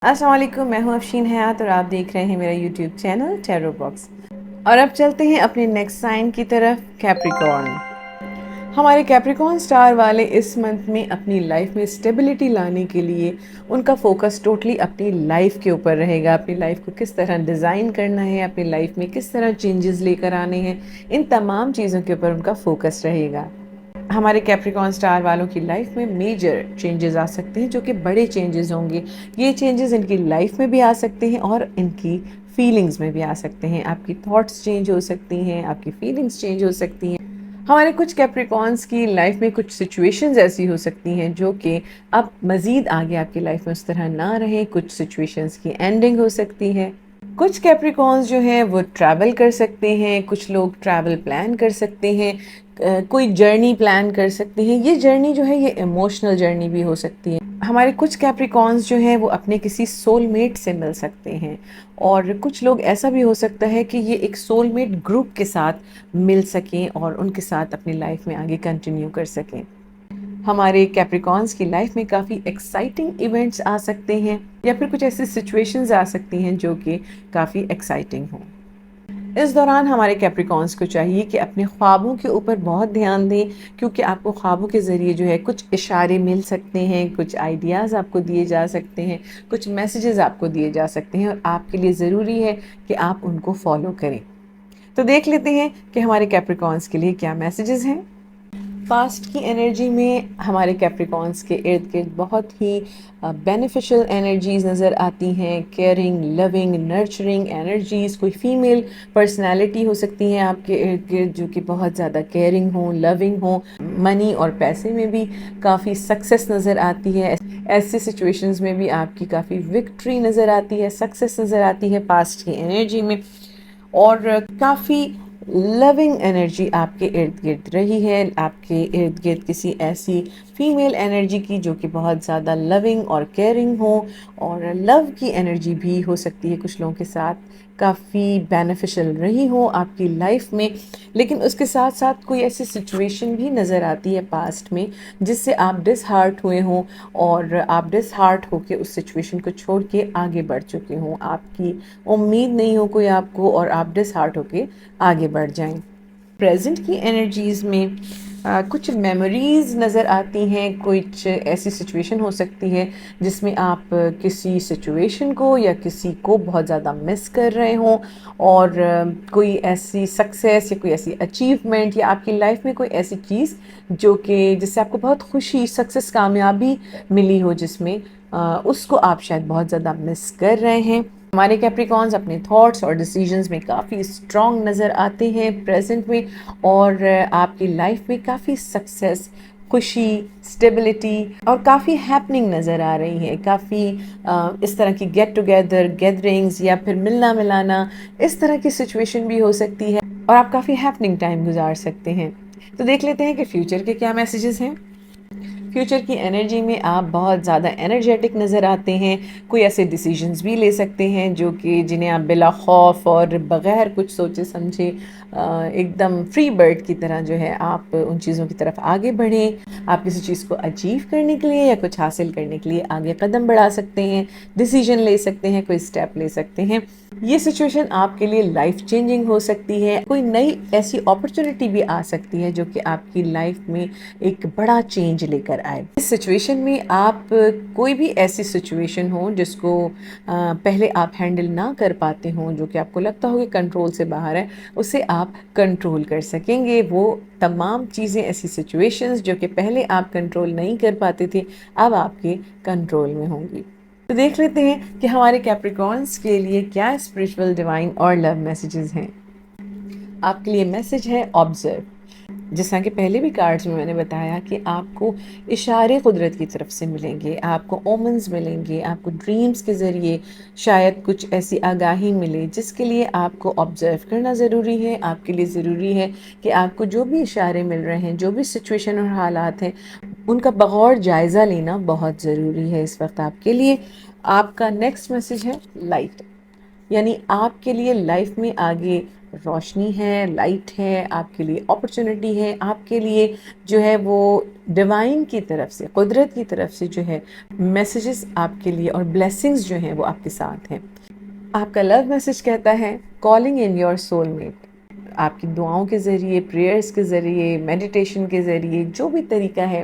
अस्सलाम वालेकुम, मैं हूँ अफशीन हयात और आप देख रहे हैं मेरा यूट्यूब चैनल टैरो बॉक्स। और अब चलते हैं अपने नेक्स्ट साइन की तरफ, कैप्रिकॉर्न। हमारे कैप्रिकॉर्न स्टार वाले इस मंथ में अपनी लाइफ में स्टेबिलिटी लाने के लिए उनका फोकस टोटली अपनी लाइफ के ऊपर रहेगा। अपनी लाइफ को किस तरह डिज़ाइन करना है, अपनी लाइफ में किस तरह चेंजेस लेकर आने हैं, इन तमाम चीज़ों के ऊपर उनका फोकस रहेगा। हमारे कैप्रिकॉर्न स्टार वालों की लाइफ में मेजर चेंजेस आ सकते हैं, जो कि बड़े चेंजेस होंगे। ये चेंजेस इनकी लाइफ में भी आ सकते हैं और इनकी फीलिंग्स में भी आ सकते हैं। आपकी थॉट्स चेंज हो सकती हैं, आपकी फीलिंग्स चेंज हो सकती हैं। हमारे कुछ कैप्रिकॉर्न्स की लाइफ में कुछ सिचुएशंस ऐसी हो सकती हैं जो कि अब मज़ीद आगे आपकी लाइफ में उस तरह ना रहें। कुछ सिचुएशंस की एंडिंग हो सकती है। कुछ कैप्रिकॉर्न्स जो हैं वो ट्रैवल कर सकते हैं। कुछ लोग ट्रैवल प्लान कर सकते हैं। कोई जर्नी प्लान कर सकते हैं। ये जर्नी जो है ये इमोशनल जर्नी भी हो सकती है। हमारे कुछ कैप्रिकॉर्न्स जो हैं वो अपने किसी सोलमेट से मिल सकते हैं। और कुछ लोग ऐसा भी हो सकता है कि ये एक सोलमेट ग्रुप के साथ मिल सकें और उनके साथ अपनी लाइफ में आगे कंटिन्यू कर सकें। हमारे कैप्रिकॉर्न्स की लाइफ में काफ़ी एक्साइटिंग इवेंट्स आ सकते हैं या फिर कुछ ऐसी सिचुएशंस आ सकती हैं जो कि काफ़ी एक्साइटिंग हों। इस दौरान हमारे कैप्रिकॉर्न्स को चाहिए कि अपने ख्वाबों के ऊपर बहुत ध्यान दें, क्योंकि आपको ख्वाबों के ज़रिए जो है कुछ इशारे मिल सकते हैं, कुछ आइडियाज़ आपको दिए जा सकते हैं, कुछ मैसेजेस आपको दिए जा सकते हैं और आपके लिए ज़रूरी है कि आप उनको फॉलो करें। तो देख लेते हैं कि हमारे कैप्रिकॉर्न्स के लिए क्या मैसेजेस हैं। पास्ट की एनर्जी में हमारे कैप्रिकॉर्न्स के इर्द गिर्द बहुत ही बेनिफिशियल एनर्जीज नज़र आती हैं। Caring, loving, nurturing energies. कोई फीमेल पर्सनालिटी हो सकती है आपके इर्द गिर्द जो कि बहुत ज़्यादा केयरिंग हो, लविंग हो। मनी और पैसे में भी काफ़ी सक्सेस नज़र आती है। ऐसी सिचुएशंस में भी आपकी काफ़ी विक्ट्री नज़र आती है, सक्सेस नज़र आती है पास्ट की एनर्जी में। और काफ़ी लविंग एनर्जी आपके इर्द गिर्द रही है। आपके इर्द गिर्द किसी ऐसी फीमेल एनर्जी की जो कि बहुत ज़्यादा लविंग और केयरिंग हो, और लव की एनर्जी भी हो सकती है कुछ लोगों के साथ काफ़ी बेनिफिशियल रही हो आपकी लाइफ में। लेकिन उसके साथ साथ कोई ऐसी सिचुएशन भी नज़र आती है पास्ट में जिससे आप डिसहार्ट हुए हों और आप डिसहार्ट होकर उस सिचुएशन को छोड़ के आगे बढ़ चुके हों। आपकी उम्मीद नहीं हो कोई आपको और आप डिसहार्ट होके आगे बढ़ जाएं। प्रेजेंट की एनर्जीज़ में कुछ मेमोरीज़ नज़र आती हैं। कुछ ऐसी सिचुएशन हो सकती है जिसमें आप किसी सिचुएशन को या किसी को बहुत ज़्यादा मिस कर रहे हों, और कोई ऐसी सक्सेस या कोई ऐसी अचीवमेंट या आपकी लाइफ में कोई ऐसी चीज़ जो कि जिससे आपको बहुत खुशी, सक्सेस, कामयाबी मिली हो, जिसमें उसको आप शायद बहुत ज़्यादा मिस कर रहे हैं। हमारे कैप्रिकॉर्न्स अपने थॉट्स और डिसीजंस में काफ़ी स्ट्रॉन्ग नज़र आते हैं प्रेजेंट में, और आपकी लाइफ में काफ़ी सक्सेस, खुशी, स्टेबिलिटी और काफ़ी हैपनिंग नज़र आ रही है। काफ़ी इस तरह की गेट टुगेदर, गैदरिंग्स या फिर मिलना मिलाना, इस तरह की सिचुएशन भी हो सकती है और आप काफ़ी हैपनिंग टाइम गुजार सकते हैं। तो देख लेते हैं कि फ्यूचर के क्या मैसेजेस हैं। फ्यूचर की एनर्जी में आप बहुत ज़्यादा एनर्जेटिक नज़र आते हैं। कोई ऐसे डिसीजंस भी ले सकते हैं जो कि जिन्हें आप बिला खौफ और बग़ैर कुछ सोचे समझे एकदम फ्री बर्ड की तरह जो है आप उन चीज़ों की तरफ आगे बढ़ें। आप किसी चीज़ को अचीव करने के लिए या कुछ हासिल करने के लिए आगे कदम बढ़ा सकते हैं, डिसीजन ले सकते हैं, कोई स्टेप ले सकते हैं। ये सिचुएशन आपके लिए लाइफ चेंजिंग हो सकती है। कोई नई ऐसी अपॉर्चुनिटी भी आ सकती है जो कि आपकी लाइफ में एक बड़ा चेंज लेकर आए। इस सिचुएशन में आप कोई भी ऐसी सिचुएशन हो जिसको पहले आप हैंडल ना कर पाते हों, जो कि आपको लगता हो कि कंट्रोल से बाहर है, उसे आप कंट्रोल कर सकेंगे। वो तमाम चीज़ें, ऐसी सिचुएशंस जो कि पहले आप कंट्रोल नहीं कर पाते थे, अब आपके कंट्रोल में होंगी। तो देख लेते हैं कि हमारे कैप्रिकॉर्न्स के लिए क्या स्पिरिचुअल, डिवाइन और लव मैसेजेस हैं। आपके लिए मैसेज है ऑब्जर्व। जिस तरह के पहले भी कार्ड्स में मैंने बताया कि आपको इशारे कुदरत की तरफ से मिलेंगे, आपको ओमन्स मिलेंगे, आपको ड्रीम्स के ज़रिए शायद कुछ ऐसी आगाही मिले जिसके लिए आपको ऑब्ज़र्व करना ज़रूरी है। आपके लिए ज़रूरी है कि आपको जो भी इशारे मिल रहे हैं, जो भी सिचुएशन और हालात हैं, उनका बगौर जायज़ा लेना बहुत ज़रूरी है इस वक्त आपके लिए। आपका नेक्स्ट मैसेज है लाइट, यानी आपके लिए लाइफ में आगे रोशनी है, लाइट है, आपके लिए अपॉर्चुनिटी है, आपके लिए जो है वो डिवाइन की तरफ से, कुदरत की तरफ से जो है मैसेजेस आपके लिए और ब्लेसिंग्स जो हैं वो आपके साथ हैं। आपका लव मैसेज कहता है कॉलिंग इन योर सोलमेट। आपकी दुआओं के ज़रिए, प्रेयर्स के ज़रिए, मेडिटेशन के ज़रिए, जो भी तरीका है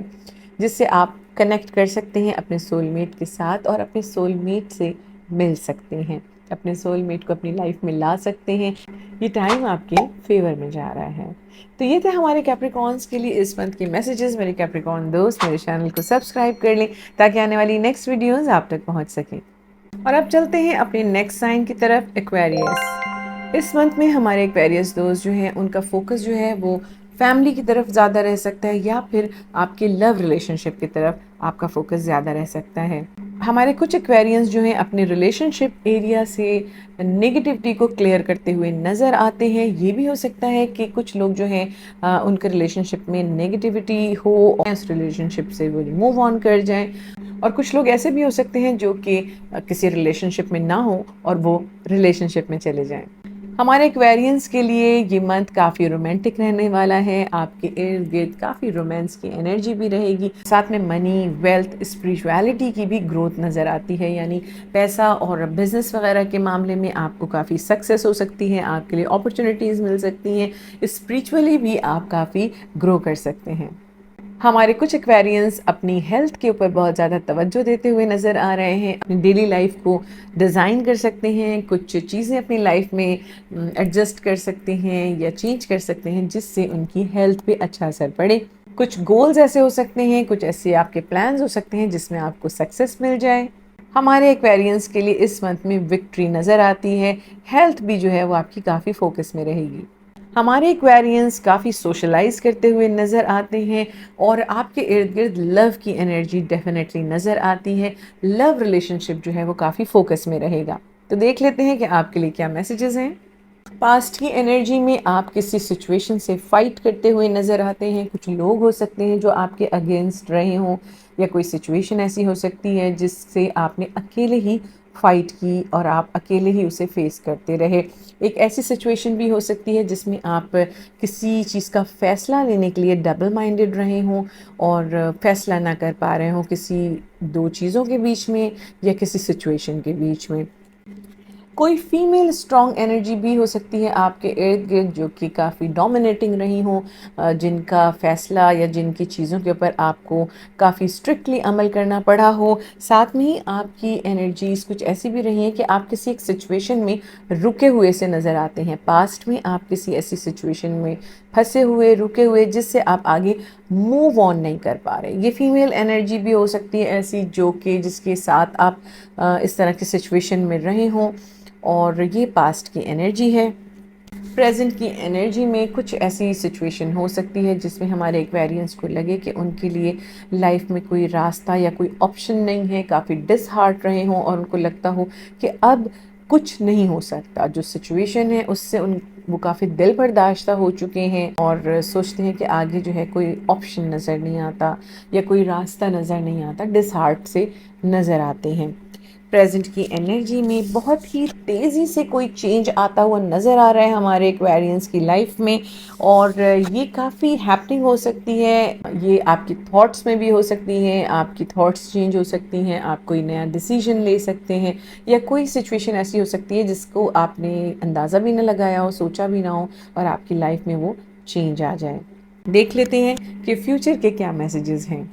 जिससे आप कनेक्ट कर सकते हैं अपने सोलमेट के साथ और अपने सोलमेट से मिल सकते हैं, अपने सोलमेट को अपनी लाइफ में ला सकते हैं। ये टाइम आपके फेवर में जा रहा है। तो ये थे हमारे कैप्रिकॉर्न्स के लिए इस मंथ के मैसेजेस। मेरे कैप्रिकॉर्न दोस्त मेरे चैनल को सब्सक्राइब कर लें ताकि आने वाली नेक्स्ट वीडियोज़ आप तक पहुँच सकें। और अब चलते हैं अपने नेक्स्ट साइन की तरफ, एक्वेरियस। इस मंथ में हमारे एक्वेरियस दोस्त जो हैं उनका फोकस जो है वो फैमिली की तरफ ज़्यादा रह सकता है या फिर आपके लव रिलेशनशिप की तरफ आपका फोकस ज़्यादा रह सकता है। हमारे कुछ एक्वेरियंस जो हैं अपने रिलेशनशिप एरिया से नेगेटिविटी को क्लियर करते हुए नज़र आते हैं। ये भी हो सकता है कि कुछ लोग जो हैं उनके रिलेशनशिप में नेगेटिविटी हो और उस रिलेशनशिप से वो मूव ऑन कर जाएं। और कुछ लोग ऐसे भी हो सकते हैं जो कि किसी रिलेशनशिप में ना हो और वो रिलेशनशिप में चले जाएं। हमारे एक्वेरियंस के लिए ये मंथ काफ़ी रोमांटिक रहने वाला है। आपके इर्द गिर्द काफ़ी रोमांस की एनर्जी भी रहेगी। साथ में मनी, वेल्थ, स्पिरिचुअलिटी की भी ग्रोथ नज़र आती है, यानी पैसा और बिजनेस वगैरह के मामले में आपको काफ़ी सक्सेस हो सकती है, आपके लिए अपॉर्चुनिटीज़ मिल सकती हैं। स्पिरिचुअली भी आप काफ़ी ग्रो कर सकते हैं। हमारे कुछ एक्वेरियंस अपनी हेल्थ के ऊपर बहुत ज़्यादा तवज्जो देते हुए नज़र आ रहे हैं। अपनी डेली लाइफ को डिज़ाइन कर सकते हैं, कुछ चीज़ें अपनी लाइफ में एडजस्ट कर सकते हैं या चेंज कर सकते हैं जिससे उनकी हेल्थ पे अच्छा असर पड़े। कुछ गोल्स ऐसे हो सकते हैं, कुछ ऐसे आपके प्लान्स हो सकते हैं जिसमें आपको सक्सेस मिल जाए। हमारे एक्वेरियंस के लिए इस मंथ में विक्ट्री नज़र आती है। हेल्थ भी जो है वो आपकी काफ़ी फोकस में रहेगी। हमारे एक्वेरियंस काफ़ी सोशलाइज करते हुए नज़र आते हैं और आपके इर्द गिर्द लव की एनर्जी डेफिनेटली नज़र आती है। लव रिलेशनशिप जो है वो काफ़ी फोकस में रहेगा। तो देख लेते हैं कि आपके लिए क्या मैसेजेस हैं। पास्ट की एनर्जी में आप किसी सिचुएशन से फाइट करते हुए नज़र आते हैं। कुछ लोग हो सकते हैं जो आपके अगेंस्ट रहे हों या कोई सिचुएशन ऐसी हो सकती है जिससे आपने अकेले ही फाइट की और आप अकेले ही उसे फेस करते रहे। एक ऐसी सिचुएशन भी हो सकती है जिसमें आप किसी चीज़ का फ़ैसला लेने के लिए डबल माइंडेड रहे हों और फ़ैसला ना कर पा रहे हों किसी दो चीज़ों के बीच में या किसी सिचुएशन के बीच में। कोई फीमेल स्ट्रॉन्ग एनर्जी भी हो सकती है आपके इर्द गिर्द जो कि काफ़ी डोमिनेटिंग रही हो, जिनका फ़ैसला या जिनकी चीज़ों के ऊपर आपको काफ़ी स्ट्रिक्टली अमल करना पड़ा हो। साथ में ही आपकी एनर्जीज़ कुछ ऐसी भी रही हैं कि आप किसी एक सिचुएशन में रुके हुए से नज़र आते हैं। पास्ट में आप किसी ऐसी सिचुएशन में फंसे हुए, रुके हुए जिससे आप आगे मूव ऑन नहीं कर पा रहे। ये फीमेल एनर्जी भी हो सकती है ऐसी जो कि जिसके साथ आप इस तरह की सिचुएशन में रहे हों और ये पास्ट की एनर्जी है। प्रेजेंट की एनर्जी में कुछ ऐसी सिचुएशन हो सकती है जिसमें हमारे एक्वेरियंस को लगे कि उनके लिए लाइफ में कोई रास्ता या कोई ऑप्शन नहीं है, काफ़ी डिसहार्ट रहे हों और उनको लगता हो कि अब कुछ नहीं हो सकता। जो सिचुएशन है उससे वो काफ़ी दिल बर्दाश्त हो चुके हैं और सोचते हैं कि आगे जो है कोई ऑप्शन नज़र नहीं आता या कोई रास्ता नज़र नहीं आता, डिसहार्ट से नज़र आते हैं। प्रेजेंट की एनर्जी में बहुत ही तेज़ी से कोई चेंज आता हुआ नज़र आ रहा है हमारे एक्वेरियंस की लाइफ में और ये काफ़ी हैपनिंग हो सकती है। ये आपकी थॉट्स में भी हो सकती हैं, आपकी थॉट्स चेंज हो सकती हैं, आप कोई नया डिसीजन ले सकते हैं या कोई सिचुएशन ऐसी हो सकती है जिसको आपने अंदाज़ा भी ना लगाया हो, सोचा भी ना हो और आपकी लाइफ में वो चेंज आ जाए। देख लेते हैं कि फ्यूचर के क्या मैसेजेस हैं।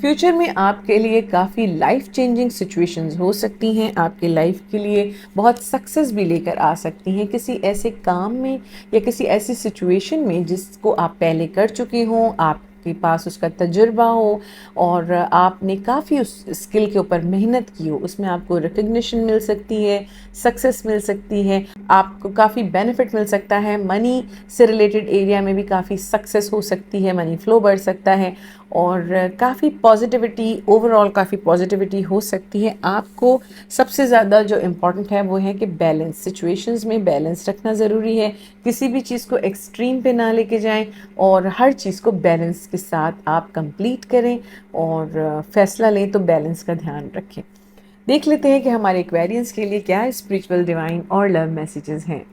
फ्यूचर में आपके लिए काफ़ी लाइफ चेंजिंग सिचुएशंस हो सकती हैं, आपके लाइफ के लिए बहुत सक्सेस भी लेकर आ सकती हैं किसी ऐसे काम में या किसी ऐसी सिचुएशन में जिसको आप पहले कर चुके हों, आपके पास उसका तजुर्बा हो और आपने काफ़ी उस स्किल के ऊपर मेहनत की हो। उसमें आपको रिकग्निशन मिल सकती है, सक्सेस मिल सकती है, आपको काफ़ी बेनिफिट मिल सकता है। मनी से रिलेटेड एरिया में भी काफ़ी सक्सेस हो सकती है, मनी फ्लो बढ़ सकता है और काफ़ी पॉजिटिविटी, ओवरऑल काफ़ी पॉजिटिविटी हो सकती है। आपको सबसे ज़्यादा जो इम्पॉर्टेंट है वो है कि बैलेंस, सिचुएशंस में बैलेंस रखना ज़रूरी है। किसी भी चीज़ को एक्सट्रीम पे ना लेके जाएं और हर चीज़ को बैलेंस के साथ आप कंप्लीट करें और फैसला लें तो बैलेंस का ध्यान रखें। देख लेते हैं कि हमारे एक्वेरियंस के लिए क्या स्पिरिचुअल, डिवाइन और लव मैसेजेस हैं।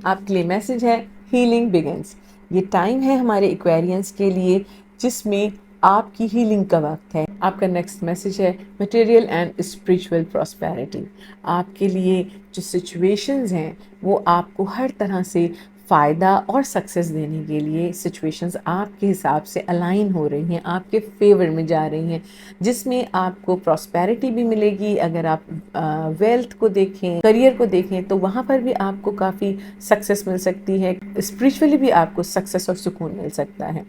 आपके लिए मैसेज है हीलिंग बिगिंस। ये टाइम है हमारे एक्वेरियंस के लिए जिसमें आपकी हीलिंग का वक्त है। आपका नेक्स्ट मैसेज है मटेरियल एंड स्पिरिचुअल प्रॉस्पेरिटी। आपके लिए जो सिचुएशंस हैं वो आपको हर तरह से फ़ायदा और सक्सेस देने के लिए सिचुएशंस आपके हिसाब से अलाइन हो रही हैं, आपके फेवर में जा रही हैं, जिसमें आपको प्रॉस्पेरिटी भी मिलेगी। अगर आप वेल्थ को देखें, करियर को देखें, तो वहाँ पर भी आपको काफ़ी सक्सेस मिल सकती है। स्पिरिचुअली भी आपको सक्सेस और सुकून मिल सकता है।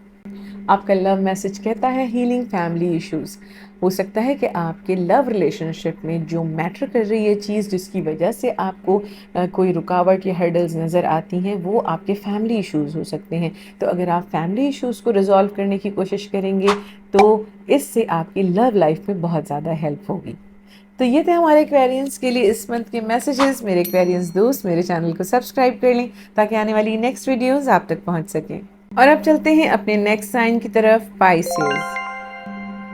आपका लव मैसेज कहता है हीलिंग फैमिली इश्यूज़। हो सकता है कि आपके लव रिलेशनशिप में जो मैटर कर रही है चीज़, जिसकी वजह से आपको कोई रुकावट या हर्डल्स नज़र आती हैं, वो आपके फैमिली इश्यूज़ हो सकते हैं। तो अगर आप फैमिली इश्यूज़ को रिजॉल्व करने की कोशिश करेंगे तो इससे आपकी लव लाइफ में बहुत ज़्यादा हेल्प होगी। तो ये थे हमारे एक्वेरियंस के लिए इस मंथ के मैसेजेस। मेरे एक्वेरियंस दोस्त मेरे चैनल को सब्सक्राइब कर लें ताकि आने वाली नेक्स्ट वीडियोस आप तक पहुंच सकें। और अब चलते हैं अपने नेक्स्ट साइन की तरफ, पाइसेस।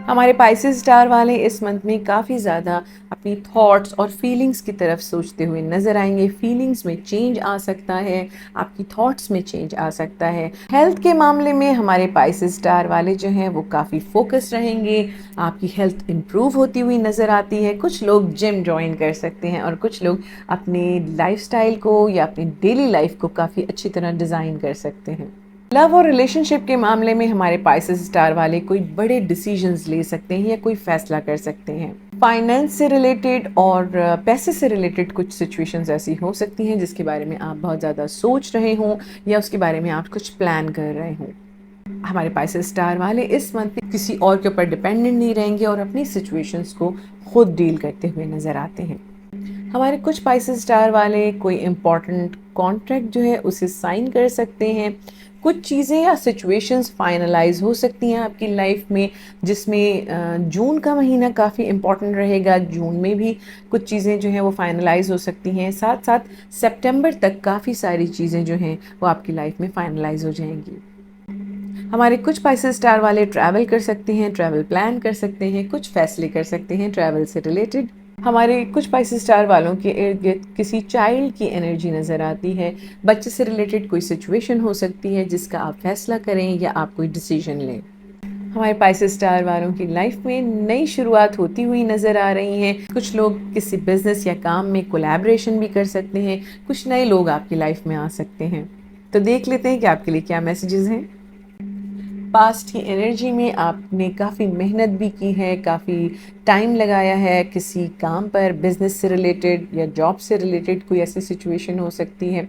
हमारे पाइसेस स्टार वाले इस मंथ में काफ़ी ज़्यादा अपनी थॉट्स और फीलिंग्स की तरफ सोचते हुए नज़र आएंगे। फीलिंग्स में चेंज आ सकता है, आपकी थॉट्स में चेंज आ सकता है। हेल्थ के मामले में हमारे पाइसेस स्टार वाले जो हैं वो काफ़ी फोकस रहेंगे। आपकी हेल्थ इम्प्रूव होती हुई नज़र आती है। कुछ लोग जिम ज्वाइन कर सकते हैं और कुछ लोग अपने लाइफस्टाइल को या अपनी डेली लाइफ को काफ़ी अच्छी तरह डिज़ाइन कर सकते हैं। लव और रिलेशनशिप के मामले में हमारे पाइसेस स्टार वाले कोई बड़े डिसीजंस ले सकते हैं या कोई फैसला कर सकते हैं। फाइनेंस से रिलेटेड और पैसे से रिलेटेड कुछ सिचुएशंस ऐसी हो सकती हैं जिसके बारे में आप बहुत ज़्यादा सोच रहे हों या उसके बारे में आप कुछ प्लान कर रहे हों। हमारे पाइसेस स्टार वाले इस मंथ किसी और के ऊपर डिपेंडेंट नहीं रहेंगे और अपनी सिचुएशंस को खुद डील करते हुए नज़र आते हैं। हमारे कुछ पाइसेस स्टार वाले कोई इम्पॉर्टेंट कॉन्ट्रैक्ट जो है उसे साइन कर सकते हैं। कुछ चीज़ें या सिचुएशंस फाइनलाइज हो सकती हैं आपकी लाइफ में, जिसमें जून का महीना काफ़ी इम्पॉर्टेंट रहेगा। जून में भी कुछ चीज़ें जो हैं वो फाइनलाइज हो सकती हैं। साथ साथ सितंबर तक काफ़ी सारी चीज़ें जो हैं वो आपकी लाइफ में फाइनलाइज हो जाएंगी। हमारे कुछ पाइसेस स्टार वाले ट्रैवल कर सकते हैं, ट्रैवल प्लान कर सकते हैं, कुछ फैसले कर सकते हैं ट्रैवल से रिलेटेड। हमारे कुछ पाइसेस स्टार वालों के इर्द गिर्द किसी चाइल्ड की एनर्जी नज़र आती है। बच्चे से रिलेटेड कोई सिचुएशन हो सकती है जिसका आप फैसला करें या आप कोई डिसीजन लें। हमारे पाइसेस स्टार वालों की लाइफ में नई शुरुआत होती हुई नज़र आ रही हैं। कुछ लोग किसी बिजनेस या काम में कोलैबोरेशन भी कर सकते हैं। कुछ नए लोग आपकी लाइफ में आ सकते हैं। तो देख लेते हैं कि आपके लिए क्या मैसेजेस हैं। पास्ट की एनर्जी में आपने काफ़ी मेहनत भी की है, काफ़ी टाइम लगाया है किसी काम पर, बिजनेस से रिलेटेड या जॉब से रिलेटेड कोई ऐसी सिचुएशन हो सकती है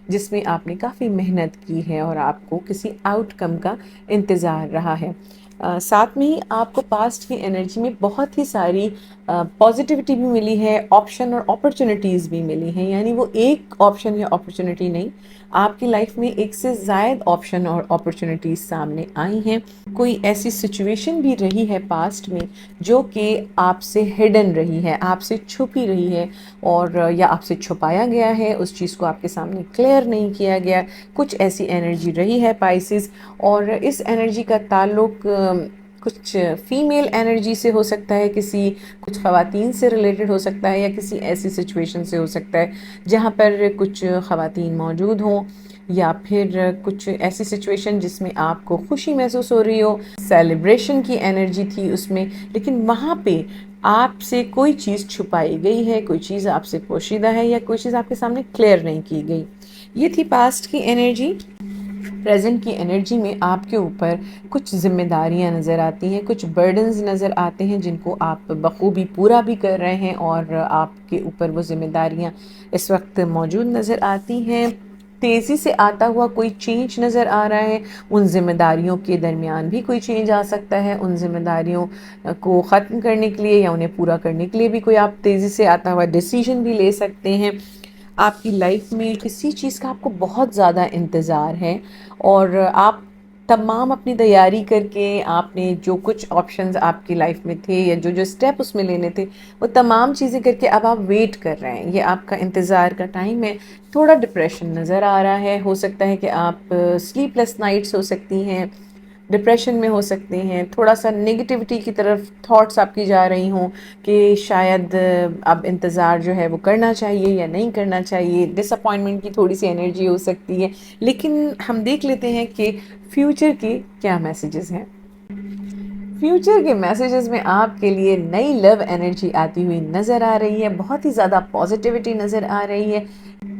जिसमें आपने काफ़ी मेहनत की है और आपको किसी आउटकम का इंतज़ार रहा है। साथ में ही आपको पास्ट की एनर्जी में बहुत ही सारी पॉजिटिविटी भी मिली है, ऑप्शन और अपॉर्चुनिटीज़ भी मिली हैं। यानी वो एक ऑप्शन या अपॉर्चुनिटी नहीं, आपकी लाइफ में एक से ज़ायद ऑप्शन और अपॉर्चुनिटीज़ सामने आई हैं। कोई ऐसी सिचुएशन भी रही है पास्ट में जो कि आपसे हिडन रही है, आपसे छुपी रही है और या आपसे छुपाया गया है, उस चीज़ को आपके सामने क्लियर नहीं किया गया। कुछ ऐसी एनर्जी रही है पाइसेस, और इस एनर्जी का ताल्लुक कुछ फीमेल एनर्जी से हो सकता है, कुछ ख़वातीन से रिलेटेड हो सकता है या किसी ऐसी सिचुएशन से हो सकता है जहाँ पर कुछ ख़वातीन मौजूद हों, या फिर कुछ ऐसी सिचुएशन जिसमें आपको खुशी महसूस हो रही हो, सेलिब्रेशन की एनर्जी थी उसमें, लेकिन वहाँ पे आपसे कोई चीज़ छुपाई गई है, कोई चीज़ आपसे पोशीदा है या कोई चीज़ आपके सामने क्लियर नहीं की गई। ये थी पास्ट की एनर्जी। प्रेजेंट की एनर्जी में आपके ऊपर कुछ जिम्मेदारियां नज़र आती हैं, कुछ बर्डन्स नज़र आते हैं जिनको आप बखूबी पूरा भी कर रहे हैं और आपके ऊपर वो जिम्मेदारियां इस वक्त मौजूद नज़र आती हैं। तेज़ी से आता हुआ कोई चेंज नज़र आ रहा है। उन जिम्मेदारियों के दरमियान भी कोई चेंज आ सकता है। उन जिम्मेदारियों को ख़त्म करने के लिए या उन्हें पूरा करने के लिए भी कोई आप तेज़ी से आता हुआ डिसीजन भी ले सकते हैं। आपकी लाइफ में किसी चीज़ का आपको बहुत ज़्यादा इंतज़ार है और आप तमाम अपनी तैयारी करके आपने जो कुछ ऑप्शंस आपकी लाइफ में थे या जो जो स्टेप उसमें लेने थे वो तमाम चीज़ें करके अब आप वेट कर रहे हैं। ये आपका इंतज़ार का टाइम है। थोड़ा डिप्रेशन नज़र आ रहा है। हो सकता है कि आप स्लीपलेस नाइट्स हो सकती हैं, डिप्रेशन में हो सकते हैं, थोड़ा सा नेगेटिविटी की तरफ थॉट्स आपकी जा रही हों कि शायद अब इंतज़ार जो है वो करना चाहिए या नहीं करना चाहिए, डिसअपॉइंटमेंट की थोड़ी सी एनर्जी हो सकती है। लेकिन हम देख लेते हैं कि फ्यूचर के क्या मैसेजेस हैं। फ्यूचर के मैसेजेस में आपके लिए नई लव एनर्जी आती हुई नज़र आ रही है, बहुत ही ज़्यादा पॉजिटिविटी नज़र आ रही है।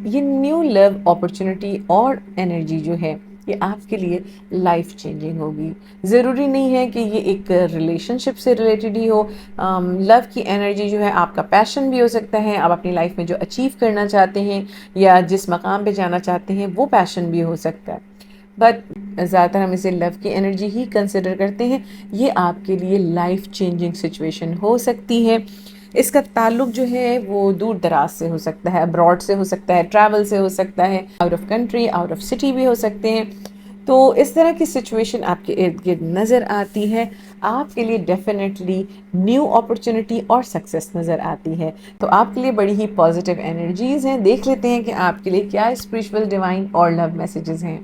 ये न्यू लव अपॉर्चुनिटी और एनर्जी जो है ये आपके लिए लाइफ चेंजिंग होगी। ज़रूरी नहीं है कि ये एक रिलेशनशिप से रिलेटेड ही हो। लव की एनर्जी जो है आपका पैशन भी हो सकता है, आप अपनी लाइफ में जो अचीव करना चाहते हैं या जिस मकाम पे जाना चाहते हैं वो पैशन भी हो सकता है। बट ज़्यादातर हम इसे लव की एनर्जी ही कंसिडर करते हैं। ये आपके लिए लाइफ चेंजिंग सिचुएशन हो सकती है। इसका ताल्लुक जो है वो दूर दराज से हो सकता है, अब्रॉड से हो सकता है, ट्रैवल से हो सकता है, out of country, out of city भी हो सकते हैं। तो इस तरह की सिचुएशन आपके इर्द गिर्द नज़र आती है। आपके लिए डेफिनेटली न्यू अपॉर्चुनिटी और सक्सेस नज़र आती है। तो आपके लिए बड़ी ही पॉजिटिव एनर्जीज़ हैं। देख लेते हैं कि आपके लिए क्या स्पिरिचुअल, डिवाइन और लव मैसेजेस हैं।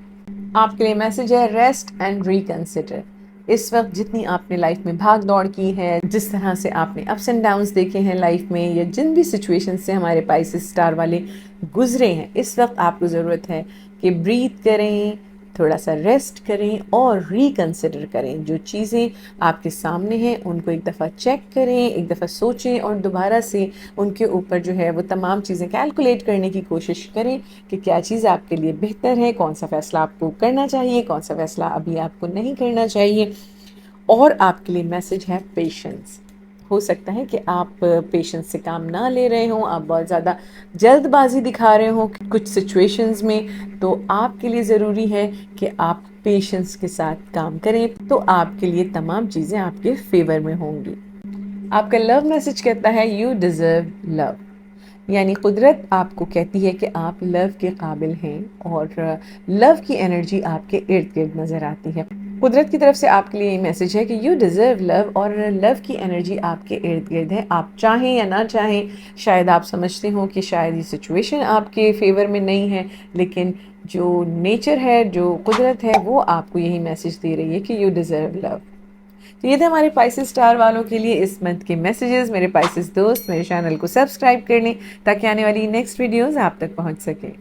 आपके लिए मैसेज है रेस्ट एंड रिकंसिडर। इस वक्त जितनी आपने लाइफ में भाग दौड़ की है, जिस तरह से आपने अप्स एंड डाउन्स देखे हैं लाइफ में, या जिन भी सिचुएशन से हमारे पाइसेस स्टार वाले गुजरे हैं, इस वक्त आपको ज़रूरत है कि ब्रीथ करें, थोड़ा सा रेस्ट करें और रिकंसिडर करें। जो चीज़ें आपके सामने हैं उनको एक दफ़ा चेक करें, एक दफ़ा सोचें और दोबारा से उनके ऊपर जो है वो तमाम चीज़ें कैलकुलेट करने की कोशिश करें कि क्या चीज़ आपके लिए बेहतर है, कौन सा फ़ैसला आपको करना चाहिए, कौन सा फ़ैसला अभी आपको नहीं करना चाहिए। और आपके लिए मैसेज है पेशेंस। हो सकता है कि आप पेशेंस से काम ना ले रहे हों, आप बहुत ज़्यादा जल्दबाजी दिखा रहे हों कुछ सिचुएशंस में। तो आपके लिए ज़रूरी है कि आप पेशेंस के साथ काम करें, तो आपके लिए तमाम चीज़ें आपके फेवर में होंगी। आपका लव मैसेज कहता है यू डिज़र्व लव, यानी कुदरत आपको कहती है कि आप लव के काबिल हैं और लव की एनर्जी आपके इर्द गिर्द नज़र आती है। कुदरत की तरफ से आपके लिए मैसेज है कि यू डिज़र्व लव, और लव की एनर्जी आपके इर्द गिर्द है। आप चाहें या ना चाहें, शायद आप समझते हो कि शायद ये सिचुएशन आपके फेवर में नहीं है, लेकिन जो नेचर है, जो कुदरत है, वो आपको यही मैसेज दे रही है कि यू डिज़र्व लव। तो ये थे हमारे पाइसेस स्टार वालों के लिए इस मंथ के मैसेजेस। मेरे पाइसेस दोस्त मेरे चैनल को सब्सक्राइब कर लें ताकि आने वाली नेक्स्ट वीडियोस आप तक पहुंच सकें।